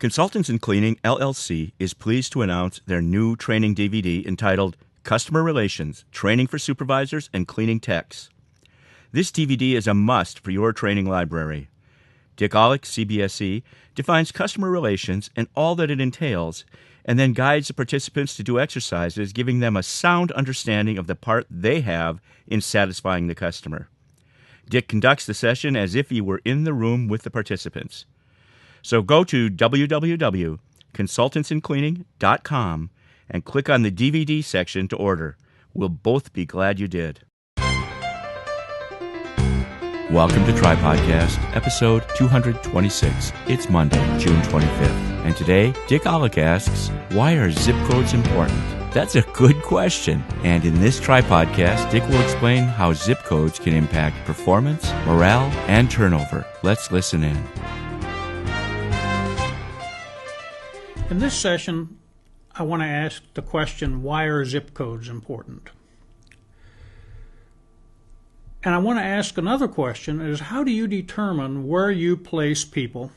Consultants in Cleaning, LLC is pleased to announce their new training DVD entitled Customer Relations, Training for Supervisors and Cleaning Techs. This DVD is a must for your training library. Dick Ollek, CBSE, defines customer relations and all that it entails, and then guides the participants to do exercises giving them a sound understanding of the part they have in satisfying the customer. Dick conducts the session as if he were in the room with the participants. So go to www.consultantsincleaning.com and click on the DVD section to order. We'll both be glad you did. Welcome to Tripodcast, episode 226. It's Monday, June 25th. And today, Dick Ollek asks, why are zip codes important? That's a good question. And in this Tripodcast, Dick will explain how zip codes can impact performance, morale, and turnover. Let's listen in. In this session, I want to ask the question, why are zip codes important? And I want to ask another question, is how do you determine where you place people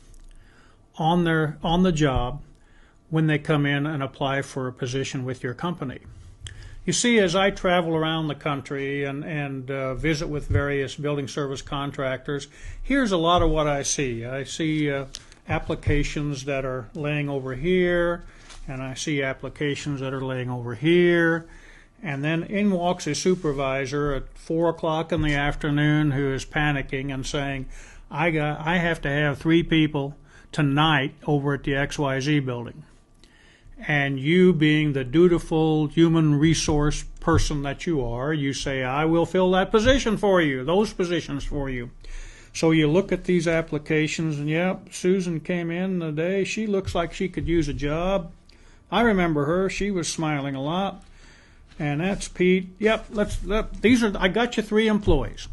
on the job when they come in and apply for a position with your company? You see, as I travel around the country and visit with various building service contractors, here's a lot of what I see. I see applications that are laying over here, and I see applications that are laying over here, and then in walks a supervisor at 4 o'clock in the afternoon who is panicking and saying, I have to have 3 people tonight over at the XYZ building. And you, being the dutiful human resource person that you are, you say, I will fill that position for you, those positions for you. So you look at these applications, and yep, Susan came in today. She looks like she could use a job. I remember her. She was smiling a lot. And that's Pete. Yep, I got you 3 employees.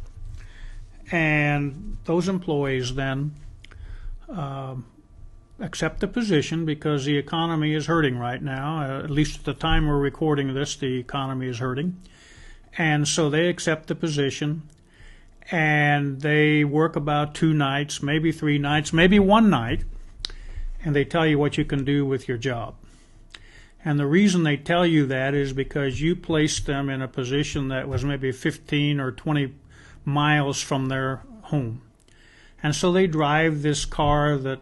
And those employees then accept the position because the economy is hurting right now. At least at the time we're recording this, the economy is hurting. And so they accept the position. And they work about 2 nights, maybe 3 nights, maybe 1 night, and they tell you what you can do with your job. And the reason they tell you that is because you placed them in a position that was maybe 15 or 20 miles from their home. And so they drive this car that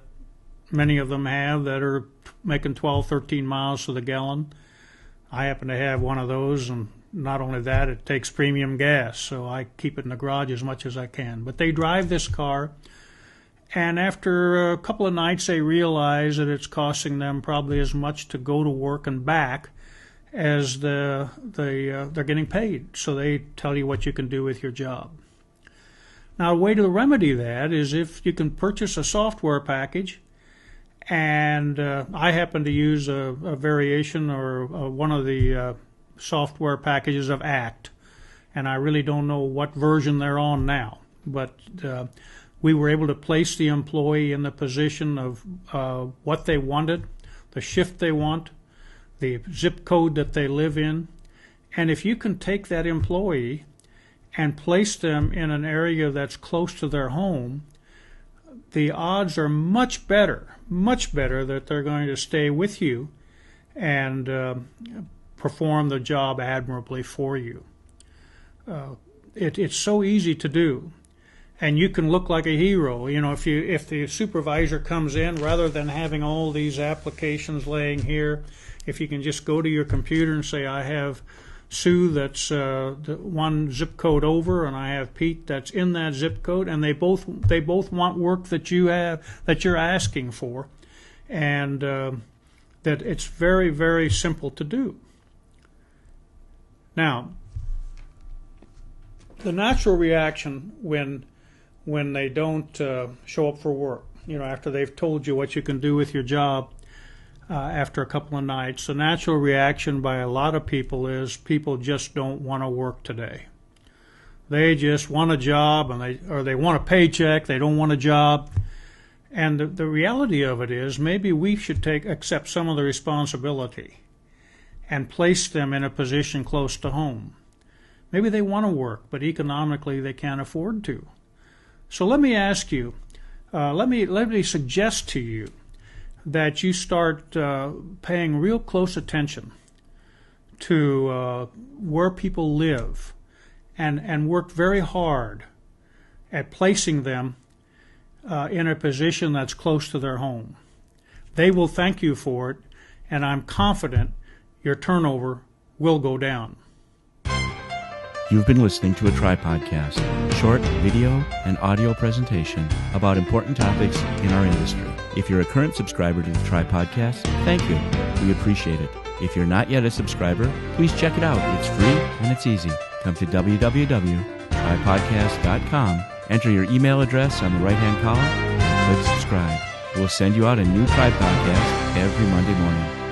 many of them have that are making 12, 13 miles to the gallon. I happen to have one of those, and not only that, it takes premium gas, so I keep it in the garage as much as I can. But they drive this car, and after a couple of nights they realize that it's costing them probably as much to go to work and back as they're getting paid. So they tell you what you can do with your job. Now, a way to remedy that is if you can purchase a software package, and I happen to use a variation or one of the software packages of ACT, and I really don't know what version they're on now, but we were able to place the employee in the position of what they wanted, the shift they want, the zip code that they live in, and if you can take that employee and place them in an area that's close to their home, the odds are much better that they're going to stay with you and perform the job admirably for you. It's so easy to do, and you can look like a hero. You know, if the supervisor comes in, rather than having all these applications laying here, if you can just go to your computer and say, I have Sue that's the 1 zip code over, and I have Pete that's in that zip code, and they both want work that you're asking for, and that it's very, very simple to do. Now, the natural reaction when they don't show up for work, you know, after they've told you what you can do with your job after a couple of nights, the natural reaction by a lot of people is people just don't want to work today. They just want a job, or they want a paycheck. They don't want a job. And the reality of it is maybe we should accept some of the responsibility and place them in a position close to home. Maybe they want to work, but economically they can't afford to. So let me ask you, let me suggest to you that you start paying real close attention to where people live and work very hard at placing them in a position that's close to their home. They will thank you for it, and I'm confident your turnover will go down. You've been listening to a Tripodcast, short video and audio presentation about important topics in our industry. If you're a current subscriber to the Tripodcast, thank you. We appreciate it. If you're not yet a subscriber, please check it out. It's free and it's easy. Come to www.tripodcast.com, enter your email address on the right-hand column, and click subscribe. We'll send you out a new Tripodcast every Monday morning.